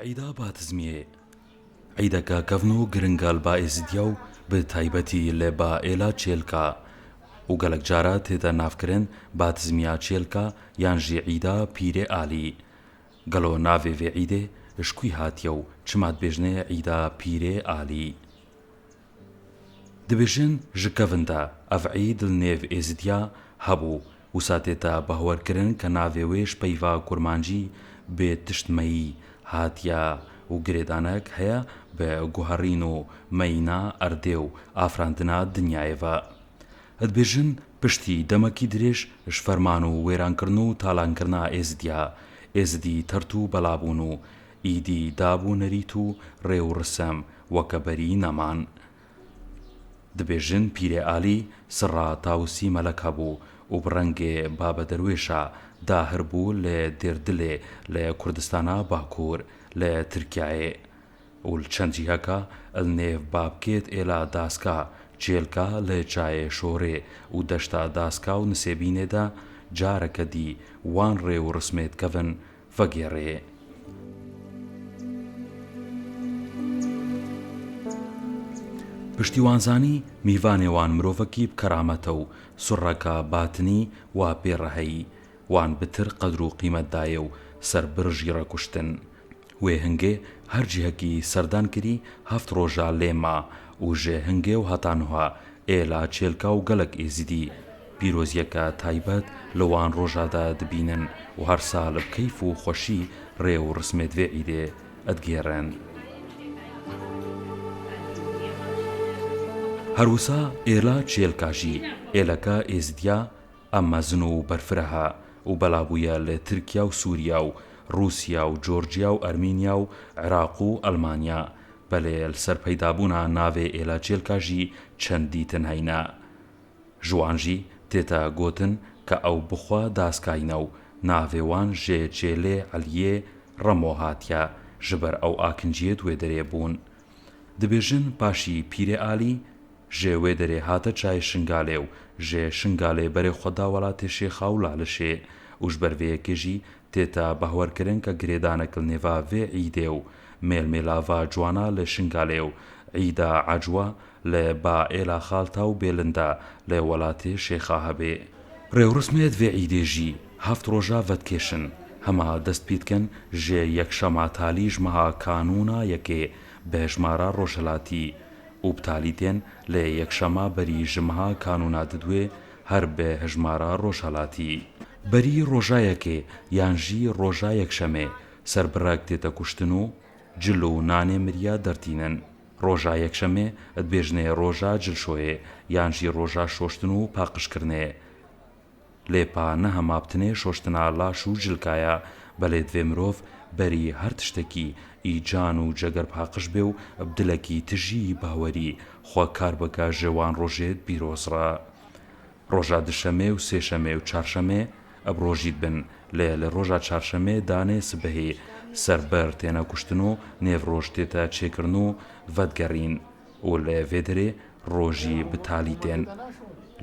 عیدا باتزمیێ عیدەکە کەڤن و گرنگەل با ئێزیدیا و بە تایبەتی لێ با ئێلا چێلکە و گەلک جارە تێتە نافکردن باتزمیا چێلکە یان ژێ عیدا پیرێ ئالی گەلۆ ناوێ vê عیدێ شکوی هاتیە و چمات بێژنێ عیدا پیرێ ئالی دەبێژن ji kevin de ev عید li nêv êzidiya hebû wisa têta bawerkirin ke navê wê ji peyva kurmancî bê tiştmeyî hatiye û girêdanek heye bi guherîn û meyîna erdê û afirandina dinyayê ve. Dibêjin piştî demekî dirêj ji ferman û wêrankirin û talankirina êzidiya êzidî tert û belabûn û îdî dabû nerît û rê û risem weke berî neman. Dibêjin pîrê alî sirra tawusî melek hebû û bi rengê babederwêşa dahir bû lê Dêrdilê lê Kurdistana Bakur lê Tirkiyeyê û li çend cîheka li nêv babkêt êla daska çêlka li çayê şorê û deşta daska û nisêbînê de careke dî wan rê û rismê dikevin vegêrê. پشتیوانزانی میوانێ وان مرۆڤەکی بکەرامەتە و سوڕەکە باتنی وا پێڕەهەیی وان بتر قەدر و قیمەتدایە و سەربرژی ڕەکوشتن وێ هەنگێ هەر جیهەکی سەردان کردی هەفت ڕۆژە لێما و ژێ هەنگێ و هەتانوها ئێلا چێلکا و گەلک ئێزیدی پیرۆزیەکە تایبەت لەوان ڕۆژادا دبینن و هەر ساڵ بکەیف و خۆشی ڕێ و ڕسمێت vê عیدێ ئەدگێڕن. هەروسا ئێلا چێلکاژی ئێلەکە ئێزیدیا ئەم مەزن و بەرفرەها و بەلابوویە لە ترکیا و سووریا و رووسیا و جۆرجیا و ئەرمینیا و عێراق و ئەلمانیا بەلێ لەسەر پەیدابوونا ناوێ ئێلا چێلکاژی چەندی تنهەینە ژوانژی تێتە گوتن کە ئەو بخوا داسکاینە و ناوێوان ژێ چێلێ عەلیێ ڕەمۆ هاتیە ژبەر ئەو ئاکنجیە دوێ دەرێ بوون. دەبێژن پاشی پیرێ ئالی ژێ وێ دەرێ هاتە چای شنگالێ و ژێ شنگالێ بەرێ خۆدا وڵاتێ شێخا و لالشێ وش بەرڤەیەکێژی تێتە بەهوەرکردن کە گرێدانەکە نێڤا vê عیدێ و مێلمێلاڤا جوانە لە شنگالێ و عیدا عەجوە لە با ئێلا خاڵتا و بێلندا لە وڵاتێ شێخا هەبێ. ڕێوڕسمێت vê عیدێژی هەفت ڕۆژە ڤەتکێشن هەما دەست پێ بکەن ژێ یەکشەما تالی ژمەها کانوونە یەکێ بە ژمارە ڕۆژهەلاتی و بتالیتێن لە یەکشەما بەری ژمەها کانونا ددوێ هەر بە هەژمارە ڕۆژهەلاتی بەری ڕۆژایەکێ یانژی ڕۆژا یەکشەمێ سەربڕەک تێتە کوشتن و جل و نانێ مریا دەرتینن ڕۆژا یەکشەمێ ئەدبێژنێ ڕۆژا جلشۆیێ یانژی ڕۆژا شۆشتن و پاقشکردنێ لێپا نەهەمابتنێ شۆشتنا لاش و جلکایە بەلێ دوێ مرۆڤ بەری هەر تشتێکی ئیجان و جەگەر پاقش بێ و بدلەکی تژی باوەری خوا کار بکە ژێوان ڕۆژێت بیرۆزڕە ڕۆژا دشەمێ و سێشەمێ و چارشەمێ ئەبڕۆژیت بن لێ لە ڕۆژا چارشەمێ دانێ سبەهێ سەربەر تێنە کوشتن و نێڤ ڕۆژ تێتە چێکردن و ڤەدگەڕین و لە vê derê ڕۆژی بتالیتێن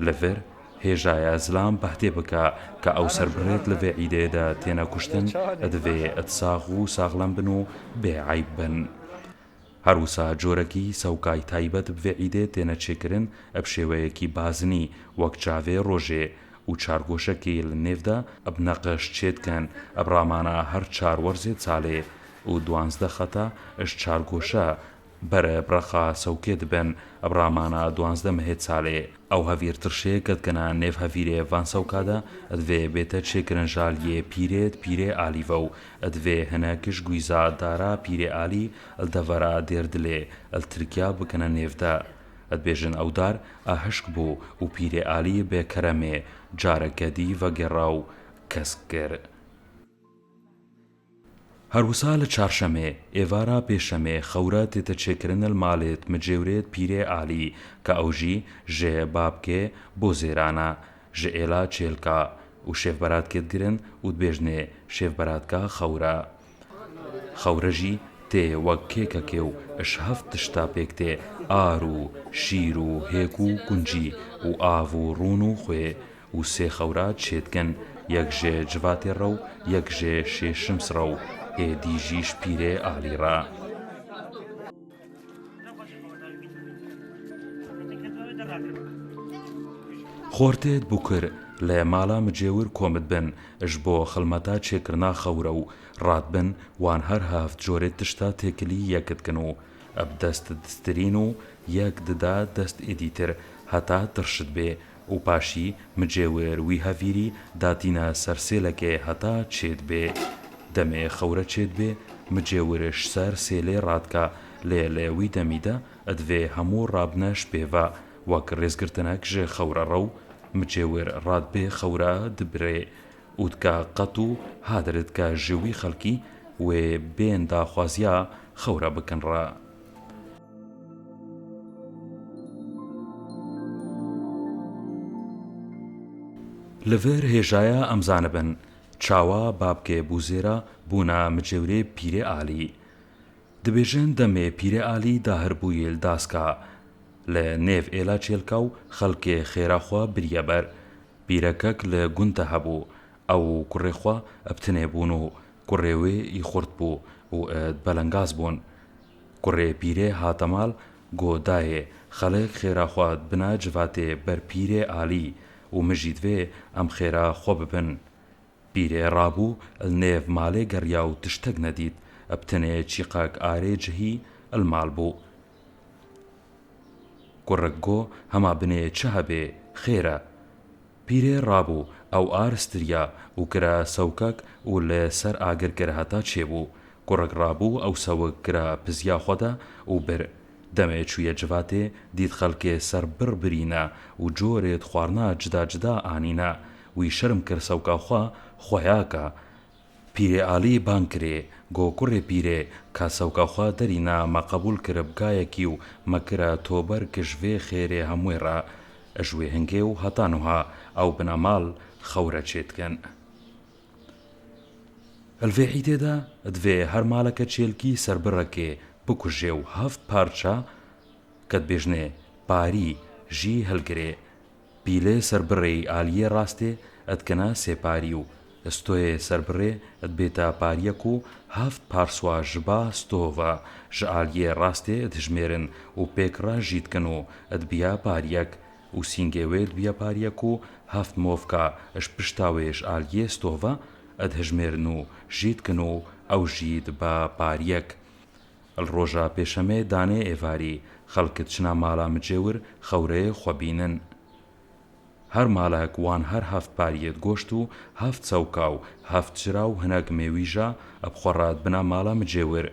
لەڤێر هێژایە زلام بەهتێ بکە کە ئەو سەربڕێت لە vê عیدێدا تێنە کوشتن ئەدەوێ ئەتساغ و ساغڵەم بن و بێعیب بن. هەروسا جۆرەکی سەوکای تایبەت vê عیدێ تێنە چێکردن ئەب شێوەیەکی بازنی وەک چاوێ ڕۆژێ و چارگۆشەکی لە نێڤدا ئەبنەقەش چێتکەن ئەبڕامانە هەر چار وەرزێ چالێ و دوانزدە خەتە ئەش چارگۆشە بەرە برەخا سەوکێ دبن ئەبڕامانە دوانزدە مەهێ چالێ ئەو هەڤیر ترشێ کەدکەنە نێڤ هەڤیرێ ڤان سەوکادە ئەدوێ بێتە چێکردن ژالیێ پیرێت پیرێ ئالیڤە و ئەدوێ هەنەکش گویزا دارا پیرێ ئالی ئەلدەڤەرا دێردلێ ئەلترکیا بکەنە نێڤدا ئەدبێژن ئەودار ئاهشک بوو و پیرێ ئالی بێ کەرەمێ جارەکەدی ڤەگێڕا و کەسکرد. هەروسا لە چارشەمێ ئێڤارا پێشەمێ خەورە تێتە چێکردن ماڵێت مجێورێت پیرێ ئالی کە ئەوژی ژێ بابکێ بۆ زێرانە ژە ئێلا چێلکا و شێفبەراتکێت گرن و دبێژنێ شێفبەراتکە خەورە خەورەژی تێ وەک کێکەکێ و ئەش هەفت تشتا پێکتێ ئار و شیر و هێک و گونجی و ئاڤ و ڕون و خوێ و سێ خەورە چێتکەن یەک ژێ جواتێڕە و یەک ژێ شێشمسرە و ئێدیژیش پیرێ ئالیڕا. خۆرتێت بووکر لە ماڵا مجێور کۆمت بن ئش بۆ خڵمەتا چێکردنا خەورە و ڕاتبن وان هەر هەفت جۆرێت تشتا تێکلی یەکتکن و ئەب دەست دسترین و یەک ددا دەست ئیدیتر هەتا ترشت بێ و پاشی مجێور وی هەڤیری داتینە سەرسێلەکێ هەتا چێت بێ دەمێ خەورە چێت بێ مجێورش سەر سێلێ ڕادکە لێ لێوی دەمیدە ئەدوێ هەموو ڕابنە شپێڤە وەک ڕێزگرتنەک ژێ خەورە ڕەو مجێور ڕاد بێ خەورە دبرێ وتکە قەت و هادرت کە ژێوی خەڵکی وێ بێن داخوازیە خەورە بکەنڕە. لەڤێر هێژایە ئەمزانە بن چاوە بابکێ بوزێرە بوونە مجێورێ پیرێ ئالی دەبێژن دەمێ پیرێ ئالی داهربوویل داسکە لە نێڤ ئێلا چێلکە و خەڵکێ خێراخوا بریەبەر پیرەکەک لە گونتە هەبوو ئەو کوڕێخوا ئەبتنێ بوون و کوڕێوێ ئی خورد بوو و بەلەنگاز بوون کوڕێ پیرێ هاتەماڵ گۆدایێ خەڵک خێراخوات بنا جواتێ بەر پیرێ ئالی و مژی دوێ ئەم خێرا خۆ ببن پیرێ ڕابوو نێڤ ماڵێ گەڕیا و تشتێک نەدیت ئەبتنێ چیقاک ئارێ جهی ئەلماڵ بوو کوڕک گۆ هەما بنێ چه هەبێ خێرە پیرێ ڕابوو ئەو ئارستریا و کرا سەوکەک و لە سەر ئاگر کرا هەتا چێبوو کوڕک ڕابوو ئەو سەوک کرا پزیا خۆدا و بر دەمێ چوویە جواتێ دیت خەڵکێ سەر بڕ برینە و جۆرێت خواردنا جدا جدا ئانینە وی شەرم کرد سەوکەخوا خۆیاکە پیرێ ئالی بان کرێ گۆ کوڕێ پیرێ کا سەوکەخوا دەرینا مەقەبول کرە بگایەکی و مەکرە تۆبەر کژوێ خێرێ هەمووێڕە ئەژوێ هەنگێ و هەتانوها ئەو بنەماڵ خەورە چێتکەن ئەلڤێ عیدێدا دوێ هەر ماڵەکە چێلکی سەربڕەکێ بکوژێ و هەفت پارچە کە دبێژنێ پاری ژی هەلگرێ پیلێ سەربڕێی ئالیە ڕاستێ ئەدکەنە سێپاری و ئەستۆیێ سەربڕێ ئەدبێتە پاریەک و هەفت پارسوا ژبا ستۆڤە ژە ئالیە ڕاستێ ئەدژمێرن و پێکڕا ژیتکەن و ئەدبیا پاریەک و سینگێوێت بیا پاریەک و هەفت مۆڤکە ئەش پشتاوێش ئالیە ستۆڤە ئەدهژمێرن و ژیتکن و ئەو ژید بە پاریەک ڕۆژە پێشەمێ دانێ ئێڤاری خەڵکت چنا ماڵا مجێور خەورەیە خۆبینن هەر ماڵک وان هەر هەفت پاریەت گۆشت و هەفت چەوکا و هەفت چرا و هەنەک مێویژە ئەبخۆڕات بنا ماڵا مجێور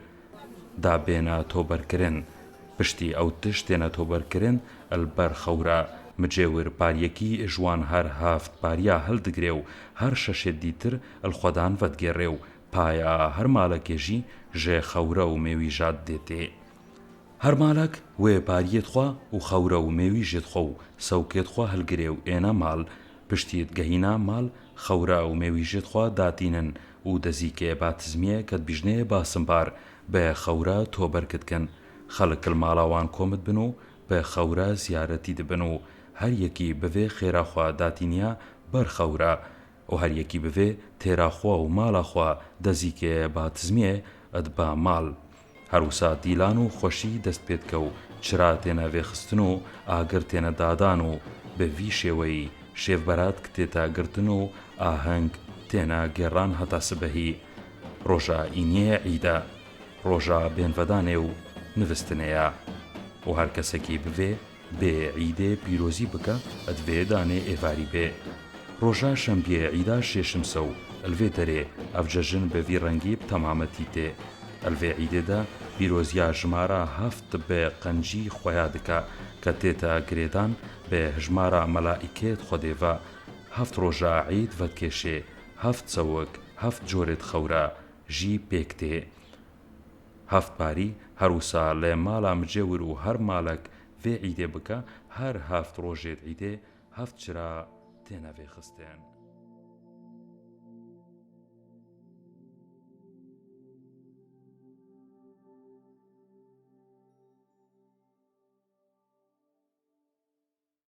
دابێنە تۆبەرکردن پشتی ئەو تشت تێنە تۆبەرکردن ئەلبەر خەورە مجێور پاریەکی ژوان هەر هەفت پاریا هەڵدگرێ و هەر شەشێت دیتر ئەلخۆدان ڤەدگێڕێ و پایە هەر ماڵەکێژی ژێ خەورە و مێویژات دێتێ هەر ماڵک وێ پاریێت خوا و خەورە و مێوی ژێت خۆ و سەوکێت خوا هەلگرێ و ئێنە ماڵ پشتیت گەهینا ماڵ خەورە و مێوی ژێت خوا داتینن و دەزیکێ باتزمیە کە بیژنێ باسمبار بە خەورە تۆبەرکردکەن خەڵک ماڵاوان کۆمت بن و بە خەورە زیارەتی دبن و هەر یەکی بەوێ خێراخوا داتینیا بەر خەورە و هەر یەکی بوێ تێراخوا و ماڵەخوا دەزیکێ باتزمیە ئەدبا ماڵ هەروسا دیلان و خۆشی دەست پێتکە و چرا تێنە وێخستن و ئاگر تێنە دادان و بەڤی شێوەی شێڤبەرات کتێتە گرتن و ئاهەنگ تێنە گێڕان هەتا سبەهی ڕۆژە ئینیە عیدە ڕۆژە بێنڤەدانێ و نوستنەیە و هەر کەسێکی بوێ بێ عیدێ پیرۆزی بکە ئەدوێ دانێ ئێڤاری بێ ڕۆژە شەمبیە عیدا شێشمسە و ئەلڤێ دەرێ ئەفجەژن بەڤی ڕەنگی تەمامەتی تێ ئەلڤێ عیدێدا پیرۆزیە ژمارە هەفت بێ قەنجی خۆیا دکە کە تێتە گرێدان بێ ژمارە مەلائیکێت خۆدێڤە هەفت ڕۆژە عید ڤەدکێشێ هەفت چەوک هەفت جۆرێت خەورە ژی پێکتێ هەفت پاری هەروسا لێ ماڵا مجێور و هەر ماڵک vê عیدێ بکە هەر هەفت ڕۆژێت عیدێ هەفت چرا تێنە vê خستێن